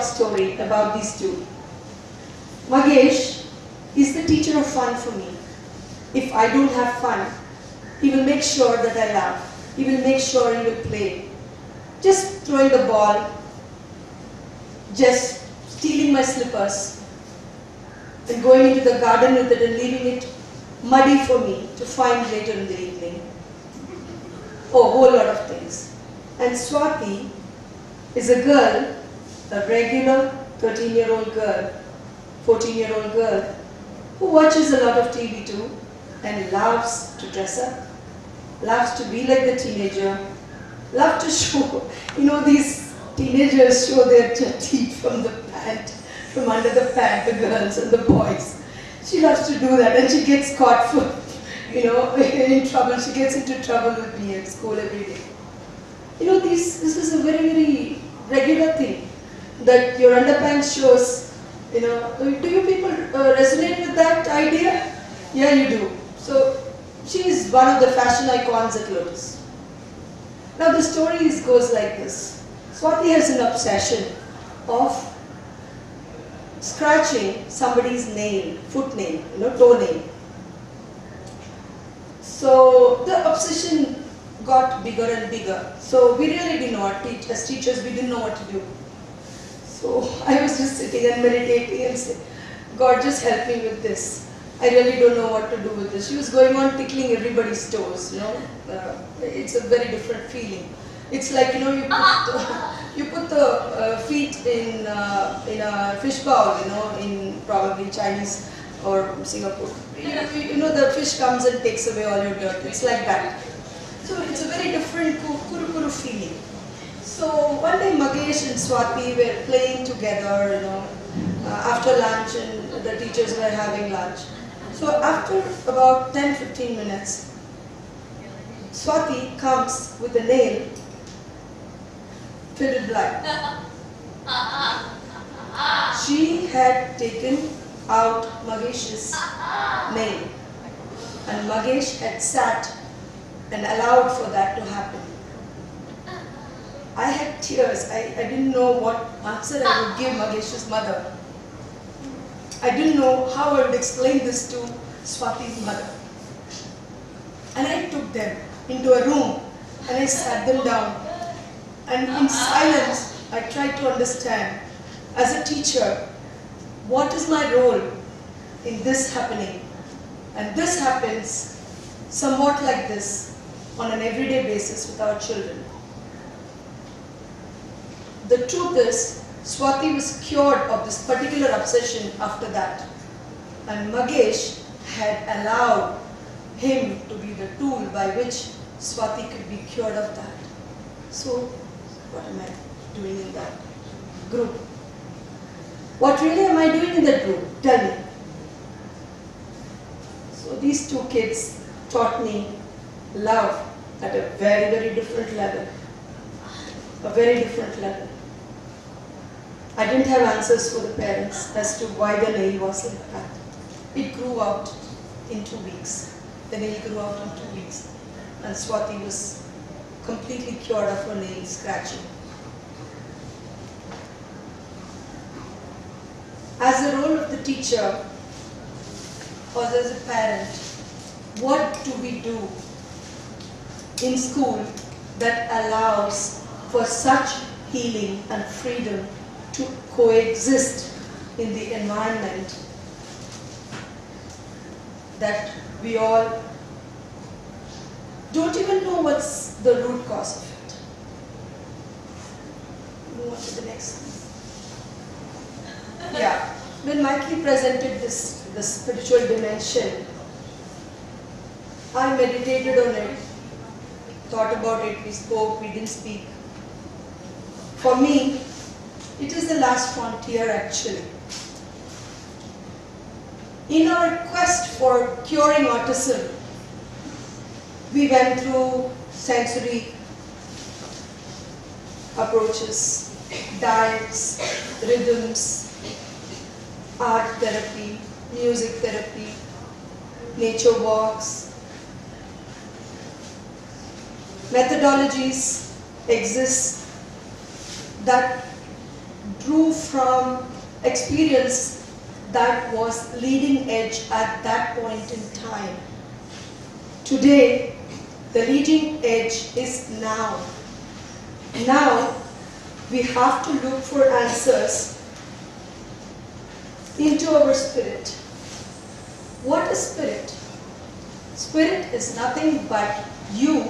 story about these two. Magesh is the teacher of fun for me. If I don't have fun, he will make sure that I laugh. He will make sure he will play. Just throwing the ball, just stealing my slippers and going into the garden with it and leaving it muddy for me to find later in the evening. Oh, a whole lot of things. And Swati is a girl, a regular 13-year-old girl, 14-year-old girl, who watches a lot of TV too and loves to dress up, loves to be like the teenager, loves to show, these teenagers show their teeth from the pant, from under the pant, the girls and the boys. She loves to do that and she gets caught for, in trouble. She gets into trouble with me at school every day. This is a very, very regular thing that your underpants shows. Do you people resonate with that idea? Yeah, you do. So she is one of the fashion icons at Lotus. Now the story goes like this. Swati has an obsession of scratching somebody's nail, foot nail, toe nail. So the obsession got bigger and bigger. So we really didn't know, as teachers, we didn't know what to do. So I was just sitting and meditating and saying, God, just help me with this. I really don't know what to do with this. She was going on tickling everybody's toes, it's a very different feeling. It's like, you put the feet in a fish bowl, in probably Chinese or Singapore. The fish comes and takes away all your dirt. It's like that. So it's a very different kuru feeling. So one day Magesh and Swati were playing together, after lunch, and the teachers were having lunch. So after about 10-15 minutes, Swati comes with a nail filled with blood. She had taken out Magesh's nail, and Magesh had sat and allowed for that to happen. I had tears. I didn't know what answer I would give Magesh's mother. I didn't know how I would explain this to Swati's mother. And I took them into a room and I sat them down. And in silence, I tried to understand, as a teacher, what is my role in this happening? And this happens somewhat like this on an everyday basis with our children. The truth is, Swati was cured of this particular obsession after that. And Magesh had allowed him to be the tool by which Swati could be cured of that. So, what am I doing in that group? What really am I doing in that group? Tell me. So these two kids taught me love at a very, very different level. A very different level. I didn't have answers for the parents as to why the nail was like that. It grew out in 2 weeks. The nail grew out in 2 weeks. And Swati was completely cured of her nail scratching. As the role of the teacher or as a parent, what do we do in school that allows for such healing and freedom to coexist in the environment that we all don't even know what's the root cause of it? Move on to the next one. Yeah, when Mikey presented the spiritual dimension, I meditated on it, thought about it, we spoke, we didn't speak. For me, it is the last frontier actually. In our quest for curing autism, we went through sensory approaches, diets, rhythms, art therapy, music therapy, nature walks. Methodologies exist that drew from experience that was leading edge at that point in time. Today, the leading edge is now. Now, we have to look for answers into our spirit. What is spirit? Spirit is nothing but you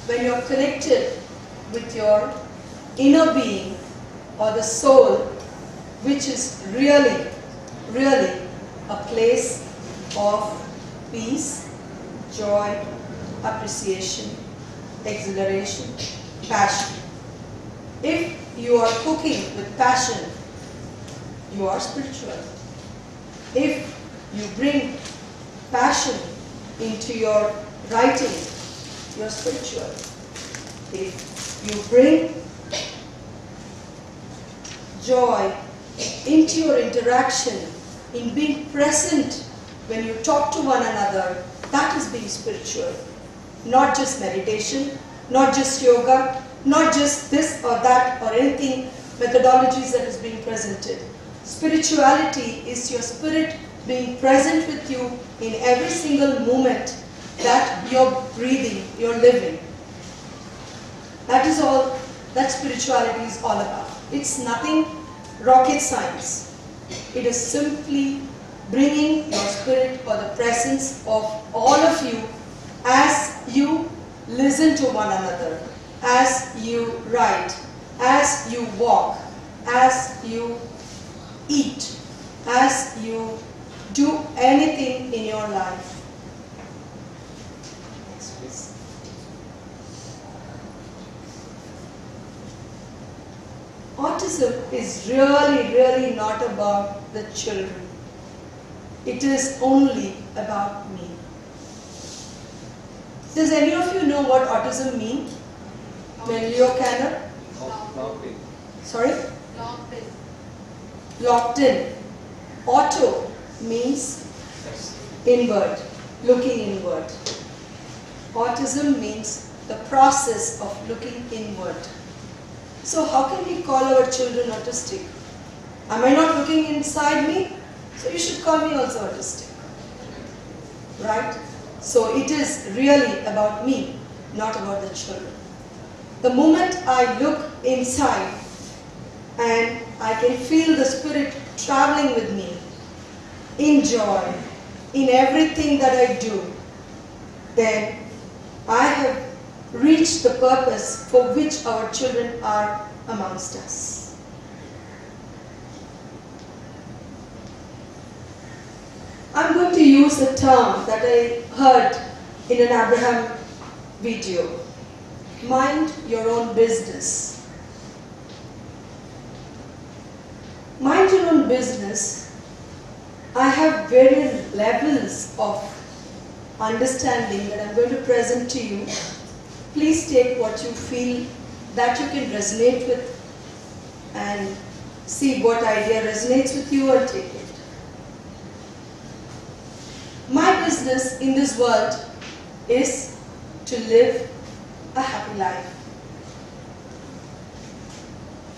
when you're connected with your inner being or the soul, which is really, really a place of peace, joy, appreciation, exhilaration, passion. If you are cooking with passion, you are spiritual. If you bring passion into your writing, you are spiritual. If you bring joy into your interaction, in being present when you talk to one another, that is being spiritual. Not just meditation, not just yoga, not just this or that or anything, methodologies that is being presented. Spirituality is your spirit being present with you in every single moment that you're breathing, you're living. That is all that spirituality is all about. It's nothing rocket science. It is simply bringing your spirit or the presence of all of you as you listen to one another, as you write, as you walk, as you eat, as you do anything in your life. Next, please. Autism is really, really not about the children. It is only about me. Does any of you know what autism means? Leo Canner? Locked in. Sorry? Locked in. Locked in. Auto means inward, looking inward. Autism means the process of looking inward. So how can we call our children autistic? Am I not looking inside me? So you should call me also autistic. Right? So it is really about me, not about the children. The moment I look inside and I can feel the spirit traveling with me in joy, in everything that I do, then I have reached the purpose for which our children are amongst us. I'm going to use a term that I heard in an Abraham video. Mind your own business. Mind your own business. I have various levels of understanding that I'm going to present to you. Please take what you feel that you can resonate with and see what idea resonates with you and take it. My business in this world is to live a happy life.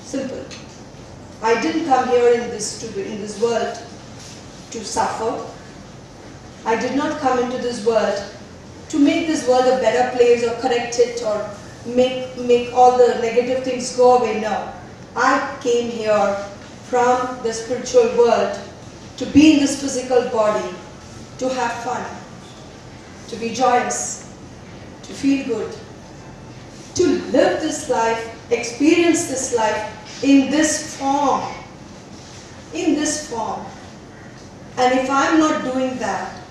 Simple. I didn't come here in this world to suffer. I did not come into this world to make this world a better place or correct it or make all the negative things go away. No. I came here from the spiritual world to be in this physical body, to have fun, to be joyous, to feel good, to live this life, experience this life in this form. In this form. And if I'm not doing that,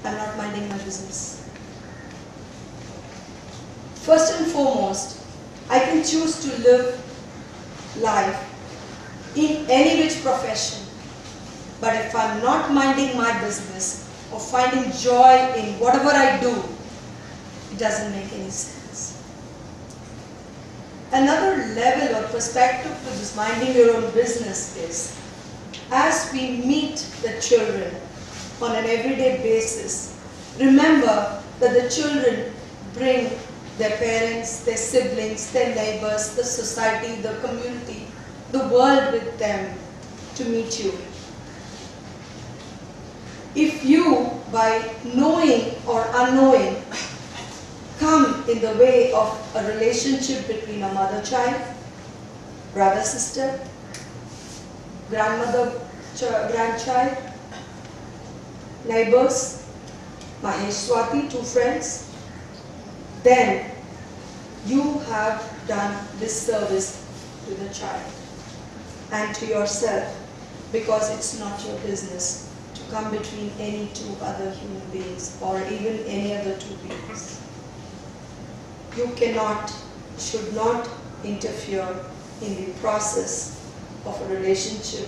I'm not minding my business. First and foremost, I can choose to live life in any which profession. But if I'm not minding my business or finding joy in whatever I do, it doesn't make any sense. Another level or perspective to this minding your own business is, as we meet the children on an everyday basis, remember that the children bring their parents, their siblings, their neighbors, the society, the community, the world with them to meet you. If you, by knowing or unknowing, come in the way of a relationship between a mother-child, brother-sister, grandchild, neighbors, Mahesh, Swati, two friends, then you have done disservice to the child and to yourself, because it's not your business to come between any two other human beings or even any other two beings. You cannot, should not interfere in the process of a relationship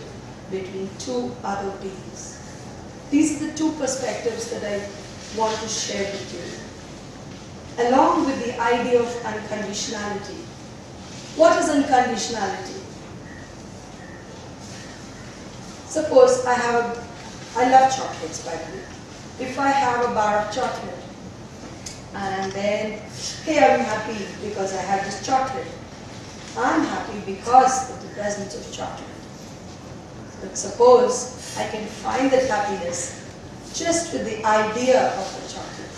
between two other beings. These are the two perspectives that I want to share with you, along with the idea of unconditionality. What is unconditionality? Suppose I love chocolates, by the way. If I have a bar of chocolate, and then, hey, I'm happy because I had this chocolate. I'm happy because of the presence of chocolate. But suppose I can find that happiness just with the idea of the chocolate.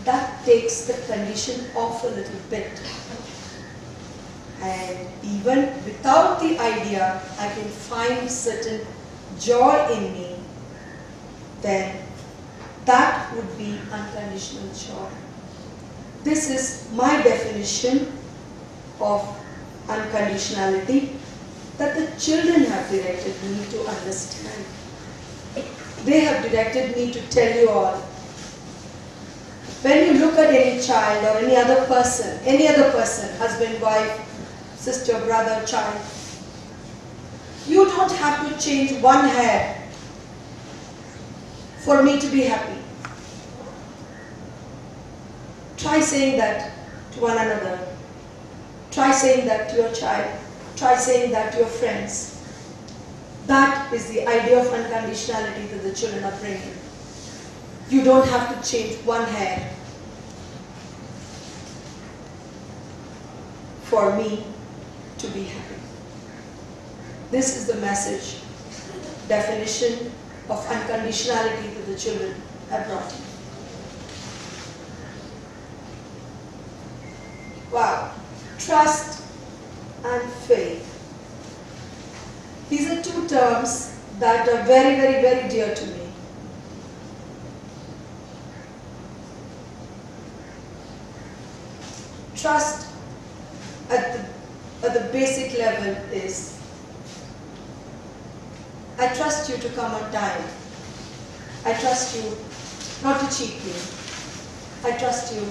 That takes the condition off a little bit. And even without the idea, I can find certain joy in me, then that would be unconditional joy. This is my definition of unconditionality that the children have directed me to understand. They have directed me to tell you all. When you look at any child or any other person, husband, wife, sister, brother, child, you don't have to change one hair for me to be happy. Try saying that to one another. Try saying that to your child. Try saying that to your friends. That is the idea of unconditionality that the children are bringing. You don't have to change one hair for me to be happy. This is the message, definition of unconditionality that the children have brought in. Wow. Trust and faith. These are two terms that are very, very, very dear to me. Trust at the basic level is, I trust you to come on time. I trust you not to cheat me. I trust you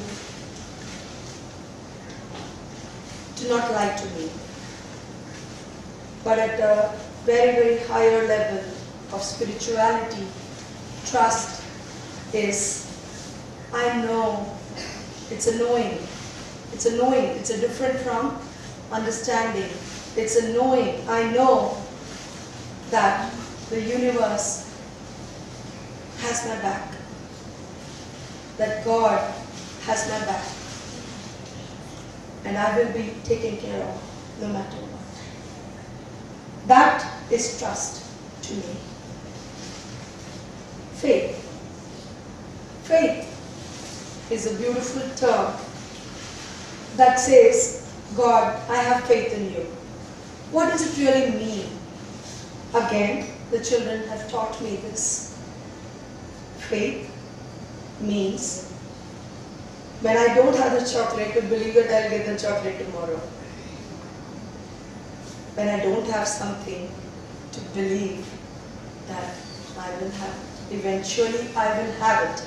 to not lie to me. But at a very, very higher level of spirituality, trust is, I know, it's a knowing. It's a knowing. It's a different from understanding. It's a knowing. I know that the universe has my back. That God has my back. And I will be taken care of no matter what. That is trust to me. Faith. Faith is a beautiful term that says, God, I have faith in you. What does it really mean? Again, the children have taught me this. Faith means, when I don't have the chocolate, to believe that I'll get the chocolate tomorrow. When I don't have something, to believe that I will have it. Eventually, I will have it.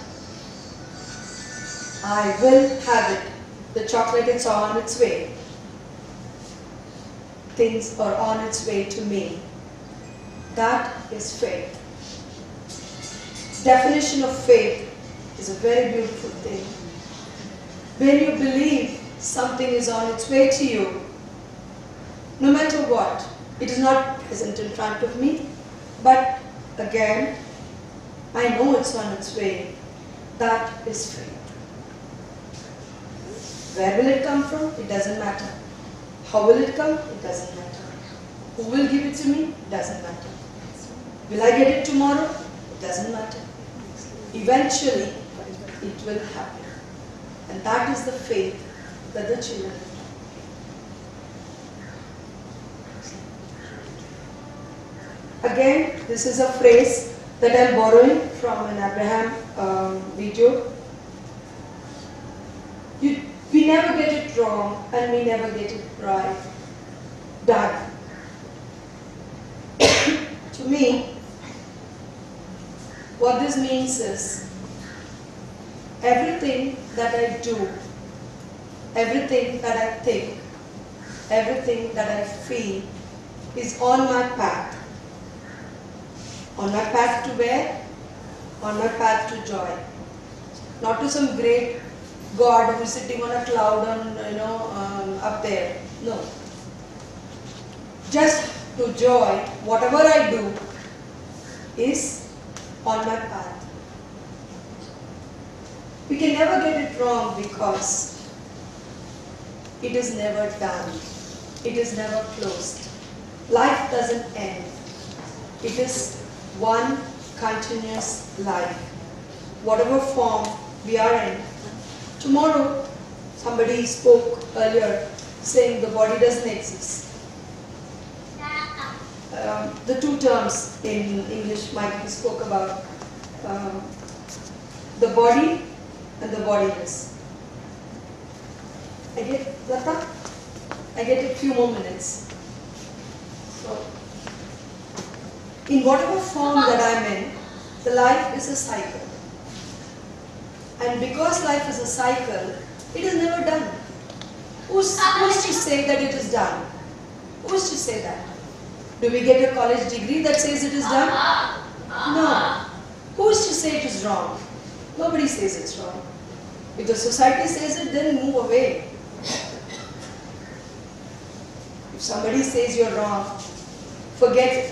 I will have it. The chocolate is on its way. Things are on its way to me. That is faith. Definition of faith is a very beautiful thing. When you believe something is on its way to you, no matter what, it is not present in front of me, but again, I know it's on its way. That is faith. Where will it come from? It doesn't matter. How will it come? It doesn't matter. Who will give it to me? It doesn't matter. Will I get it tomorrow? It doesn't matter. Eventually, it will happen. And that is the faith that the children have. Again, this is a phrase that I am borrowing from an Abraham video. We never get it wrong and we never get it right. Done. To me, what this means is everything that I do, everything that I think, everything that I feel is on my path. On my path to where? On my path to joy. Not to some great God who is sitting on a cloud up there. No. Just to joy, whatever I do is on my path. We can never get it wrong because it is never done. It is never closed. Life doesn't end. It is one continuous life. Whatever form we are in. Tomorrow, somebody spoke earlier saying the body doesn't exist. The two terms in English Mike spoke about the body and the bodiless. I get Lata? I get a few more minutes. So, in whatever form that I'm in, the life is a cycle. And because life is a cycle, it is never done. Who's to say that it is done? Who's to say that? Do we get a college degree that says it is done? No. Who's to say it is wrong? Nobody says it's wrong. If the society says it, then move away. If somebody says you're wrong, forget it.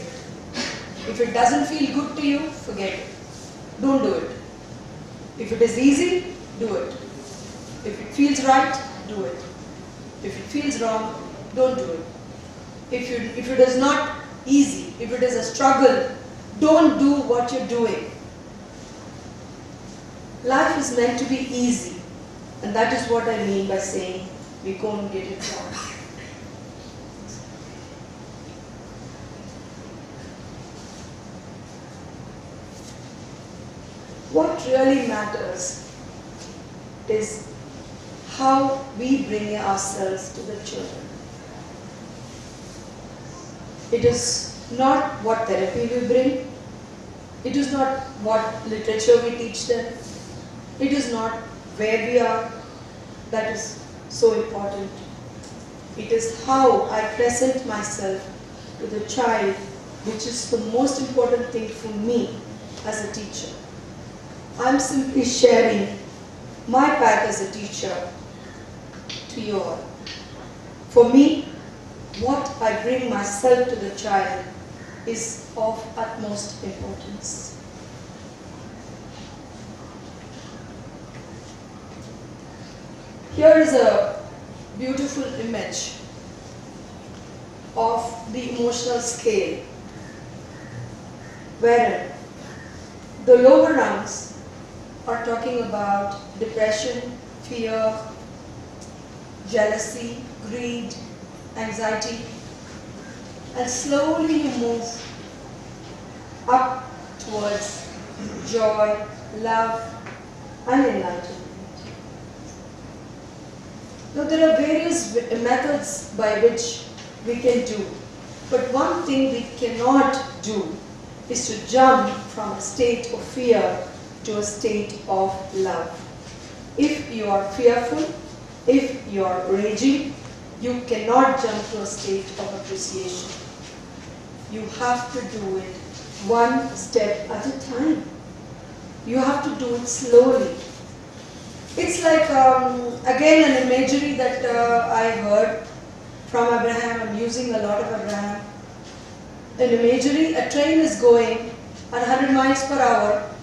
If it doesn't feel good to you, forget it. Don't do it. If it is easy, do it. If it feels right, do it. If it feels wrong, don't do it. If it is not easy, if it is a struggle, don't do what you're doing. Life is meant to be easy. And that is what I mean by saying we can't get it wrong. What really matters is how we bring ourselves to the children. It is not what therapy we bring. It is not what literature we teach them. It is not where we are that is so important. It is how I present myself to the child, which is the most important thing for me as a teacher. I'm simply sharing my path as a teacher to you all. For me, what I bring myself to the child is of utmost importance. Here is a beautiful image of the emotional scale, wherein the lower rungs are talking about depression, fear, jealousy, greed, anxiety, and slowly you move up towards joy, love, and enlightenment. Now there are various methods by which we can do, but one thing we cannot do is to jump from a state of fear to a state of love. If you are fearful, if you are raging, you cannot jump to a state of appreciation. You have to do it one step at a time. You have to do it slowly. It's like, again, an imagery that I heard from Abraham. I'm using a lot of Abraham. An imagery, a train is going at 100 miles per hour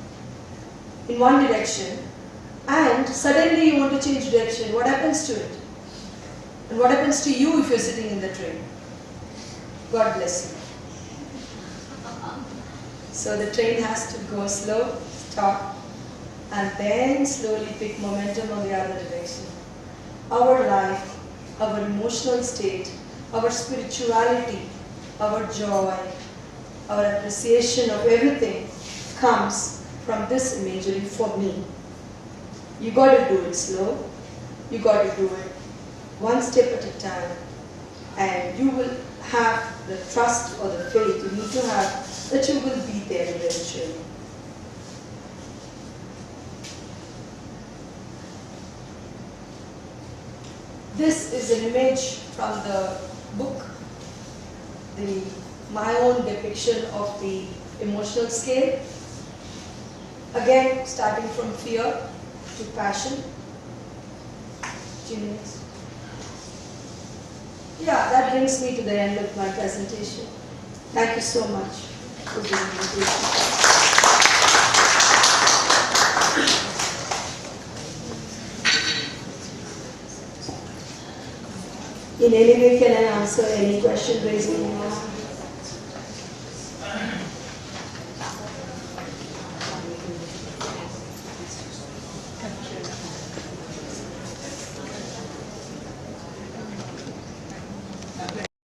in one direction, and suddenly you want to change direction. What happens to it? And what happens to you if you're sitting in the train? God bless you. So the train has to go slow, stop, and then slowly pick momentum on the other direction. Our life, our emotional state, our spirituality, our joy, our appreciation of everything comes from this imagery for me. You got to do it slow, you got to do it one step at a time, and you will have the trust or the faith you need to have that you will be there eventually. This is an image from the book, my own depiction of the emotional scale. Again, starting from fear to passion. Genius. Yeah, that brings me to the end of my presentation. Thank you so much for the invitation. In any way, can I answer any question raised in your mind?